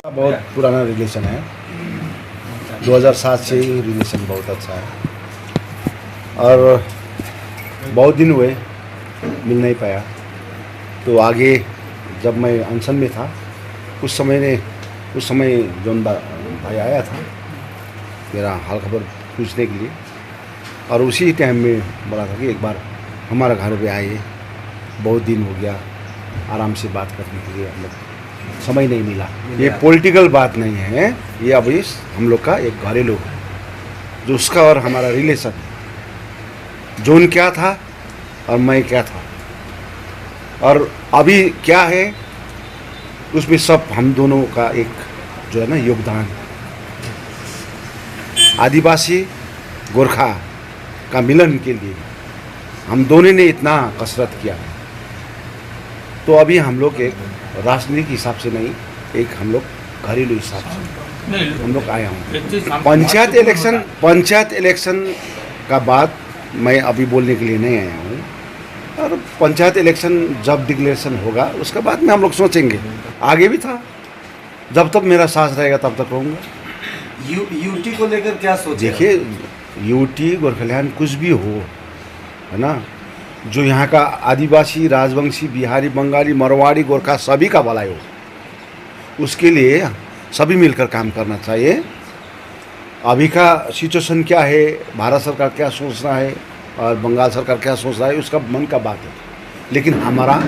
बहुत पुराना रिलेशन है, 2007 से ही रिलेशन बहुत अच्छा है और बहुत दिन हुए मिल नहीं पाया। तो आगे जब मैं अनशन में था उस समय जौन भाई आया था मेरा हाल खबर पूछने के लिए और उसी टाइम में बोला था कि एक बार हमारा घर पे आइए, बहुत दिन हो गया, आराम से बात करने के लिए हम लोग समय नहीं मिला। ये पॉलिटिकल बात नहीं है, ये अभी हम लोग का एक घरेलू है जो उसका और हमारा रिलेशन है। जोन क्या था और मैं क्या था और अभी क्या है उसमें सब हम दोनों का एक जो है ना योगदान। आदिवासी गोरखा का मिलन के लिए हम दोनों ने इतना कसरत किया है। तो अभी हम लोग एक राजनीतिक हिसाब से नहीं, एक हम लोग घरेलू हिसाब से हम लोग आए हूँ। पंचायत इलेक्शन का बात मैं अभी बोलने के लिए नहीं आया हूँ और पंचायत इलेक्शन जब डिक्लेरेशन होगा उसके बाद में हम लोग सोचेंगे। आगे भी था, जब तक मेरा सांस रहेगा तब तक रहूँगा। यूटी को लेकर क्या सोचे? देखिए, यूटी गोरखलियान कुछ भी हो, है ना, जो यहाँ का आदिवासी, राजवंशी, बिहारी, बंगाली, मरवाड़ी, गोरखा सभी का भलाई हो, उसके लिए सभी मिलकर काम करना चाहिए। अभी का सिचुएशन क्या है, भारत सरकार क्या सोच रहा है और बंगाल सरकार क्या सोच रहा है, उसका मन का बात है। लेकिन हमारा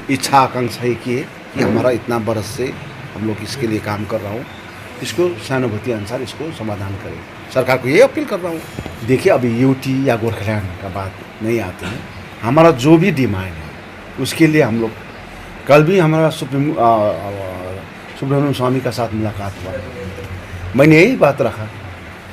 इच्छा आकांक्षा है कि हमारा इतना बरस से हम लोग इसके लिए काम कर रहा हूँ, इसको सहानुभूति अनुसार इसको समाधान करें। सरकार को ये अपील कर रहा हूँ। देखिए, अभी यूटी या गोरखलियान का बात नहीं आते हैं। हमारा जो भी डिमांड है उसके लिए हम लोग, कल भी हमारा सुब्रमण्यम स्वामी का साथ मुलाकात हुआ। मैंने यही बात रखा,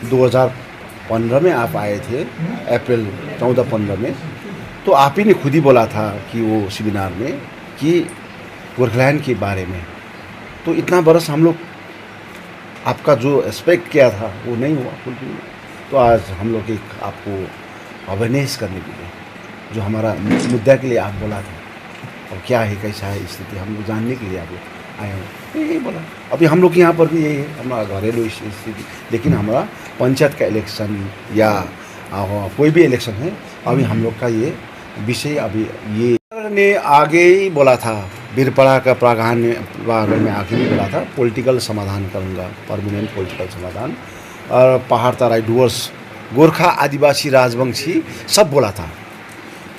2015 में आप आए थे, अप्रैल 14-15 में, तो आप ही ने खुद ही बोला था कि वो सेमिनार में कि गोरखलियान के बारे में। तो इतना बरस हम लोग आपका जो एक्सपेक्ट किया था वो नहीं हुआ फुलफिल। तो आज हम लोग एक आपको अवेयरनेस करने के लिए, जो हमारा मुद्दा के लिए आप बोला था और क्या है, कैसा है स्थिति, हम लोग जानने के लिए आप लोग आए हैं, यही बोला। अभी हम लोग यहाँ पर भी यही है, हमारा घरेलू स्थिति। लेकिन हमारा पंचायत का इलेक्शन या कोई भी इलेक्शन है, अभी हम लोग का ये विषय अभी ये ने आगे ही बोला था, बीरपड़ा का प्रांगण में आके भी बोला था पॉलिटिकल समाधान करूँगा, परमानेंट पॉलिटिकल समाधान। और पहाड़ तराई डुअर्स, गोरखा, आदिवासी, राजवंशी सब बोला था।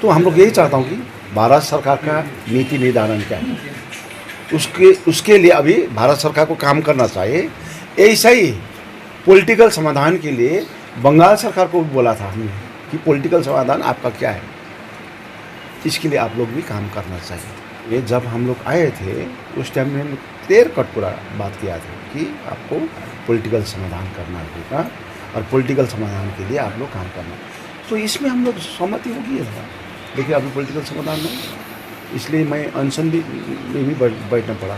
तो हम लोग यही चाहता हूँ कि भारत सरकार का नीति निर्धारण क्या है, उसके लिए अभी भारत सरकार को काम करना चाहिए। ऐसा ही पॉलिटिकल समाधान के लिए बंगाल सरकार को भी बोला था हमने कि पॉलिटिकल समाधान आपका क्या है, इसके लिए आप लोग भी काम करना चाहिए। ये जब हम लोग आए थे उस टाइम में क्लियर कट पूरा बात किया था कि आपको पॉलिटिकल समाधान करना होगा और पॉलिटिकल समाधान के लिए आप लोग काम करना। तो इसमें हम लोग सहमति होगी है। देखिए, अभी पॉलिटिकल समाधान नहीं, इसलिए मैं अनशन में भी बैठना पड़ा।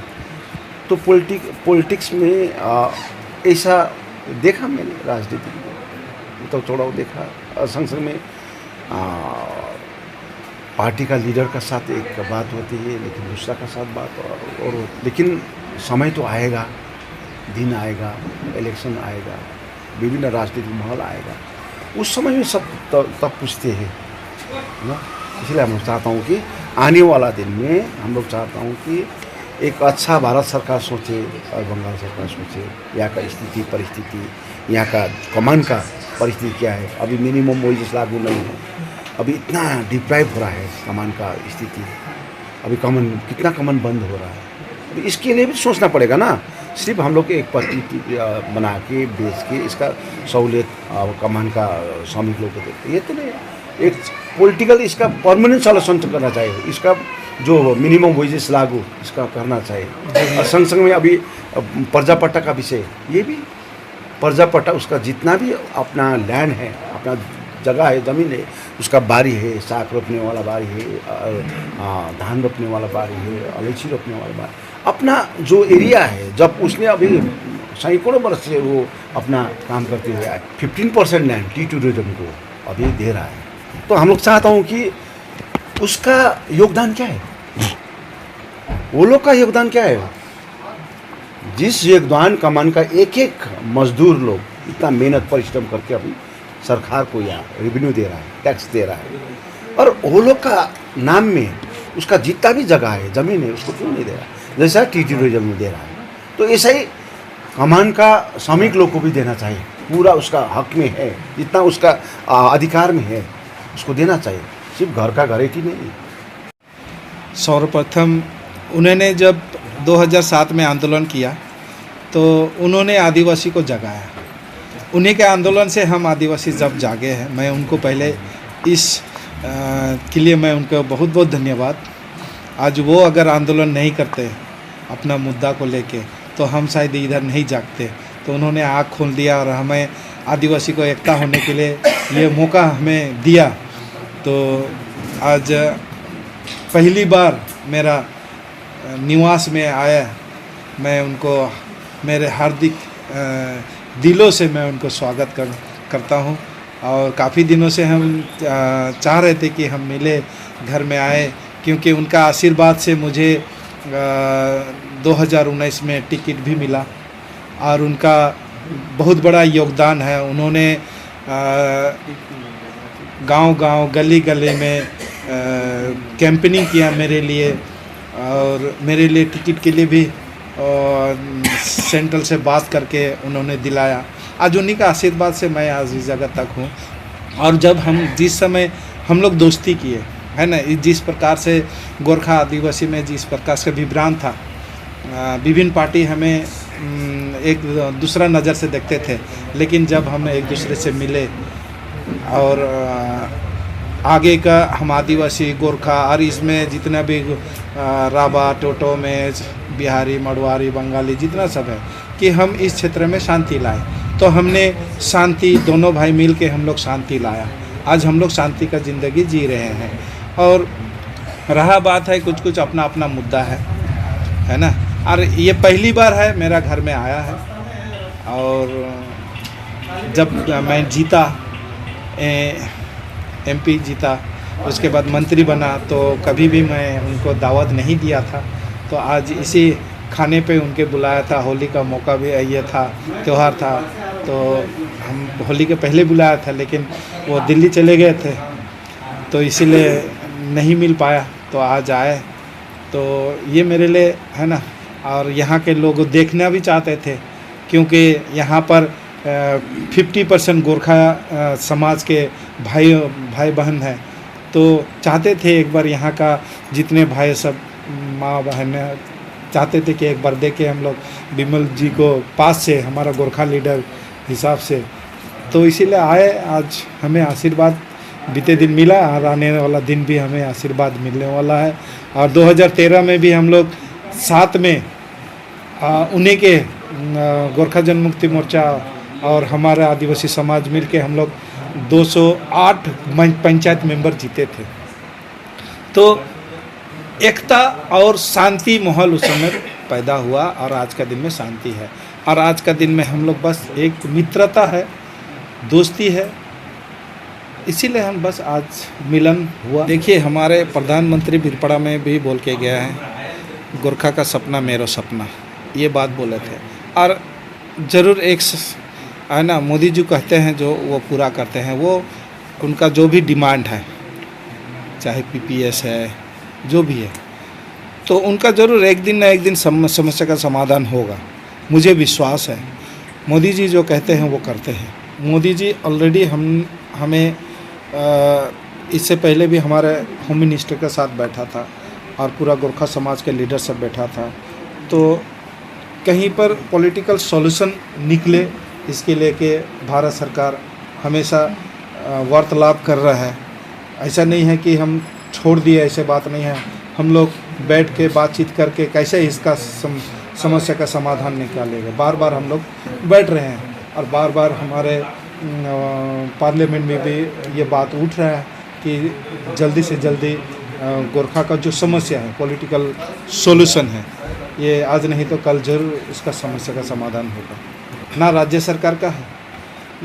तो पॉलिटिक्स में ऐसा देखा मैंने, राजनीति में तो थोड़ा देखा। संसद में पार्टी का लीडर का साथ एक बात होती है, लेकिन दूसरा का साथ बात और लेकिन समय तो आएगा, दिन आएगा, इलेक्शन आएगा, विभिन्न राजनीतिक माहौल आएगा, उस समय में सब तब पूछते हैं ना। इसलिए हम लोग चाहता हूँ कि आने वाला दिन में हम लोग चाहता हूँ कि एक अच्छा भारत सरकार सोचे और बंगाल सरकार सोचे, यहाँ का स्थिति परिस्थिति, यहाँ का कमान का परिस्थिति क्या है। अभी मिनिमम वेजेस लागू नहीं है, अभी इतना डिप्राइव हो रहा है कमान का स्थिति, अभी कमान कितना कमान बंद हो रहा है। अभी इसके लिए भी सोचना पड़ेगा ना। सिर्फ हम लोग एक पद्धति बना के बेच के इसका सहूलियत कमान का श्रमिक लोग को देते, ये तो नहीं। एक पॉलिटिकल इसका परमानेंट सॉल्यूशन करना चाहिए, इसका जो मिनिमम वेजेस लागू इसका करना चाहिए। और संग संग में अभी प्रजापट्टा का विषय, ये भी प्रजापट्टा उसका जितना भी अपना लैंड है, अपना जगह है, ज़मीन है, उसका बारी है, साग रोपने वाला बारी है, धान रोपने वाला बारी है, अलैची रोपने वाला बारी, अपना जो एरिया है। जब उसने अभी सैकड़ों वर्ष से वो अपना काम करते हुए आए, 15% लैंड टी टूरिज्म को अभी दे रहा है। तो हम लोग चाहता हूँ कि उसका योगदान क्या है, वो लोग का योगदान क्या है? जिस योगदान कमान का एक एक मजदूर लोग इतना मेहनत परिश्रम करके अपनी सरकार को या रेवेन्यू दे रहा है, टैक्स दे रहा है, और वो लोग का नाम में उसका जितना भी जगह है, ज़मीन है, उसको क्यों नहीं दे रहा? जैसा टूरिज्म में दे रहा है, तो ऐसा ही कमान का श्रमिक लोग को भी देना चाहिए। पूरा उसका हक में है, जितना उसका अधिकार में है उसको देना चाहिए, सिर्फ घर का घर ही नहीं। सर्वप्रथम उन्होंने जब 2007 में आंदोलन किया तो उन्होंने आदिवासी को जगाया। उन्हीं के आंदोलन से हम आदिवासी जब जागे हैं, मैं उनको पहले इस के लिए मैं उनका बहुत बहुत धन्यवाद। आज वो अगर आंदोलन नहीं करते अपना मुद्दा को लेके तो हम शायद इधर नहीं जागते। तो उन्होंने आँख खोल दिया और हमें आदिवासी को एकता होने के लिए ये मौका हमें दिया। तो आज पहली बार मेरा निवास में आया, मैं उनको मेरे हार्दिक दिलों से मैं उनको स्वागत करता हूँ। और काफ़ी दिनों से हम चाह रहे थे कि हम मिले, घर में आए, क्योंकि उनका आशीर्वाद से मुझे 2019 में टिकट भी मिला और उनका बहुत बड़ा योगदान है। उन्होंने गांव-गांव, गली-गली में कैंपेनिंग किया मेरे लिए, और मेरे लिए टिकट के लिए भी सेंट्रल से बात करके उन्होंने दिलाया। आज उन्हीं का आशीर्वाद से मैं आज इस जगह तक हूँ। और जब हम जिस समय हम लोग दोस्ती किए है ना, जिस प्रकार से गोरखा आदिवासी में जिस प्रकार से विभ्रांत था, विभिन्न पार्टी हमें एक दूसरा नज़र से देखते थे, लेकिन जब हम एक दूसरे से मिले और आगे का हम आदिवासी गोरखा और इसमें जितना भी राभा, टोटो, मेज, बिहारी, मड़वारी, बंगाली जितना सब है कि हम इस क्षेत्र में शांति लाए। तो हमने शांति, दोनों भाई मिल के हम लोग शांति लाया। आज हम लोग शांति का ज़िंदगी जी रहे हैं। और रहा बात है कुछ अपना अपना मुद्दा है ना। और ये पहली बार है मेरा घर में आया है। और जब मैं जीता, MP जीता, उसके बाद मंत्री बना, तो कभी भी मैं उनको दावत नहीं दिया था। तो आज इसी खाने पे उनके बुलाया था। होली का मौका भी ये था, त्यौहार था, तो हम होली के पहले बुलाया था, लेकिन वो दिल्ली चले गए थे, तो इसीलिए नहीं मिल पाया। तो आज आए, तो ये मेरे लिए है ना। और यहाँ के लोग देखना भी चाहते थे, क्योंकि यहाँ पर 50% गोरखा समाज के भाई बहन हैं, तो चाहते थे एक बार यहाँ का जितने भाई सब माँ बहन चाहते थे कि एक बार देखे हम लोग बिमल जी को पास से, हमारा गोरखा लीडर हिसाब से। तो इसीलिए आए। आज हमें आशीर्वाद बीते दिन मिला और आने वाला दिन भी हमें आशीर्वाद मिलने वाला है। और 2013 में भी हम लोग साथ में उन्हीं के गोरखा जनमुक्ति मोर्चा और हमारा आदिवासी समाज मिल के हम लोग 208 पंचायत मेंबर जीते थे। तो एकता और शांति माहौल उस समय पैदा हुआ, और आज का दिन में शांति है। और आज का दिन में हम लोग बस एक मित्रता है, दोस्ती है, इसीलिए हम बस आज मिलन हुआ। देखिए, हमारे प्रधानमंत्री बिरपड़ा में भी बोल के गया है, गोरखा का सपना मेरो सपना, ये बात बोले थे। और ज़रूर एक है ना, मोदी जी कहते हैं जो वो पूरा करते हैं। वो उनका जो भी डिमांड है, चाहे PPS है, जो भी है, तो उनका ज़रूर एक दिन ना एक दिन समस्या का समाधान होगा, मुझे विश्वास है। मोदी जी जो कहते हैं वो करते हैं। मोदी जी ऑलरेडी हमें इससे पहले भी हमारे होम मिनिस्टर के साथ बैठा था और पूरा गोरखा समाज के लीडर सब बैठा था। तो कहीं पर पॉलिटिकल सॉल्यूशन निकले, इसके लेके भारत सरकार हमेशा वार्तालाप कर रहा है। ऐसा नहीं है कि हम छोड़ दिए, ऐसे बात नहीं है। हम लोग बैठ के बातचीत करके कैसे इसका समस्या का समाधान निकालेगा, बार बार हम लोग बैठ रहे हैं। और बार बार हमारे पार्लियामेंट में भी ये बात उठ रहा है कि जल्दी से जल्दी गोरखा का जो समस्या है, पॉलिटिकल सॉल्यूशन है, ये आज नहीं तो कल जरूर इसका समस्या का समाधान होगा। ना राज्य सरकार का है,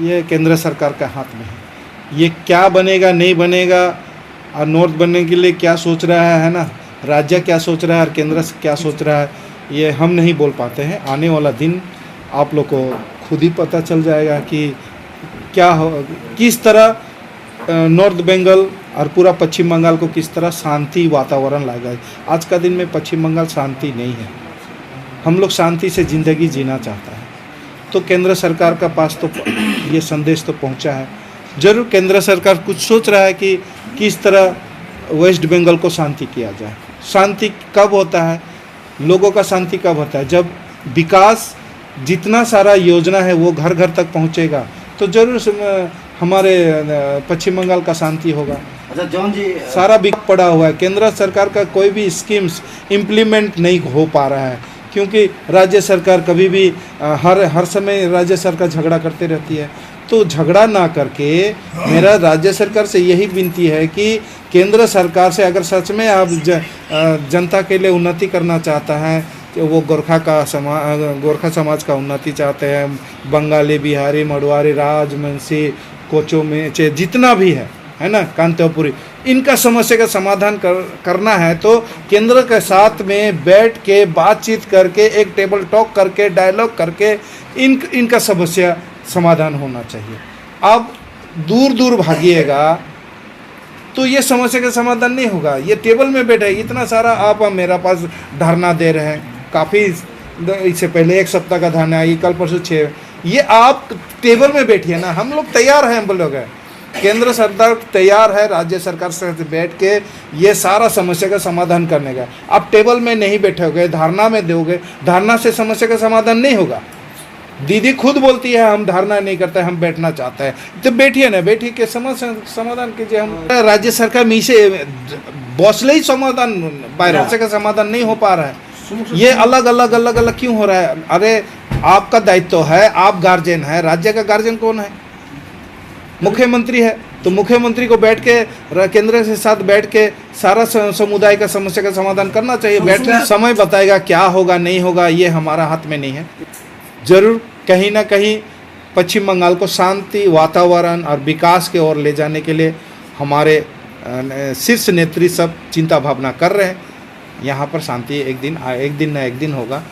ये केंद्र सरकार का हाथ में है। ये क्या बनेगा नहीं बनेगा और नॉर्थ बनने के लिए क्या सोच रहा है ना, राज्य क्या सोच रहा है और केंद्र क्या सोच रहा है ये हम नहीं बोल पाते हैं। आने वाला दिन आप लोग को खुद ही पता चल जाएगा कि क्या हो, किस तरह नॉर्थ बंगाल और पूरा पश्चिम बंगाल को किस तरह शांति वातावरण लाएगा। आज का दिन में पश्चिम बंगाल शांति नहीं है। हम लोग शांति से ज़िंदगी जीना चाहता है। तो केंद्र सरकार का पास तो ये संदेश तो पहुंचा है। ज़रूर केंद्र सरकार कुछ सोच रहा है कि किस तरह वेस्ट बंगाल को शांति किया जाए। शांति कब होता है, लोगों का शांति कब होता है, जब विकास जितना सारा योजना है वो घर घर तक पहुंचेगा तो ज़रूर हमारे पश्चिम बंगाल का शांति होगा। अच्छा जॉन जी, सारा बिक पड़ा हुआ है। केंद्र सरकार का कोई भी स्कीम्स इम्प्लीमेंट नहीं हो पा रहा है क्योंकि राज्य सरकार कभी भी हर समय राज्य सरकार झगड़ा करते रहती है। तो झगड़ा ना करके मेरा राज्य सरकार से यही विनती है कि केंद्र सरकार से अगर सच में आप जनता के लिए उन्नति करना चाहता है, तो वो गोरखा समाज का उन्नति चाहते हैं, बंगाली, बिहारी, मड़वारी, राजवंशी, कोचो में जितना भी है ना, कांतेपुरी, इनका समस्या का समाधान करना है तो केंद्र के साथ में बैठ के बातचीत करके एक टेबल टॉक करके डायलॉग करके इनका समस्या समाधान होना चाहिए। आप दूर दूर भागिएगा तो ये समस्या का समाधान नहीं होगा। ये टेबल में बैठे इतना सारा आप मेरे पास धरना दे रहे हैं, काफ़ी इससे पहले 1 सप्ताह का धरना है, कल परसों 6, ये आप टेबल में बैठिए ना। हम लोग तैयार हैं, हम लोग हैं, केंद्र सरकार तैयार है राज्य सरकार से बैठ के ये सारा समस्या का समाधान करने का। आप टेबल में नहीं बैठोगे, धारणा में दोगे, धारणा से समस्या का समाधान नहीं होगा। दीदी खुद बोलती है हम धारणा नहीं करते, हम बैठना चाहते हैं, तो बैठिए ना, बैठिए के समस्या समाधान कीजिए। हम राज्य सरकार में से बॉसले ही समाधान समस्या का समाधान नहीं हो पा रहा है। ये अलग अलग क्यों हो रहा है? अरे आपका दायित्व है, आप गार्जियन है, राज्य का गार्जियन कौन है? मुख्यमंत्री है। तो मुख्यमंत्री को बैठ के केंद्र के साथ बैठ के सारा समुदाय का समस्या का समाधान करना चाहिए। बैठना समय बताएगा क्या होगा नहीं होगा, ये हमारा हाथ में नहीं है। जरूर कहीं ना कहीं पश्चिम बंगाल को शांति वातावरण और विकास की ओर ले जाने के लिए हमारे शीर्ष नेत्री सब चिंता भावना कर रहे हैं। यहाँ पर शांति एक दिन ना एक दिन होगा।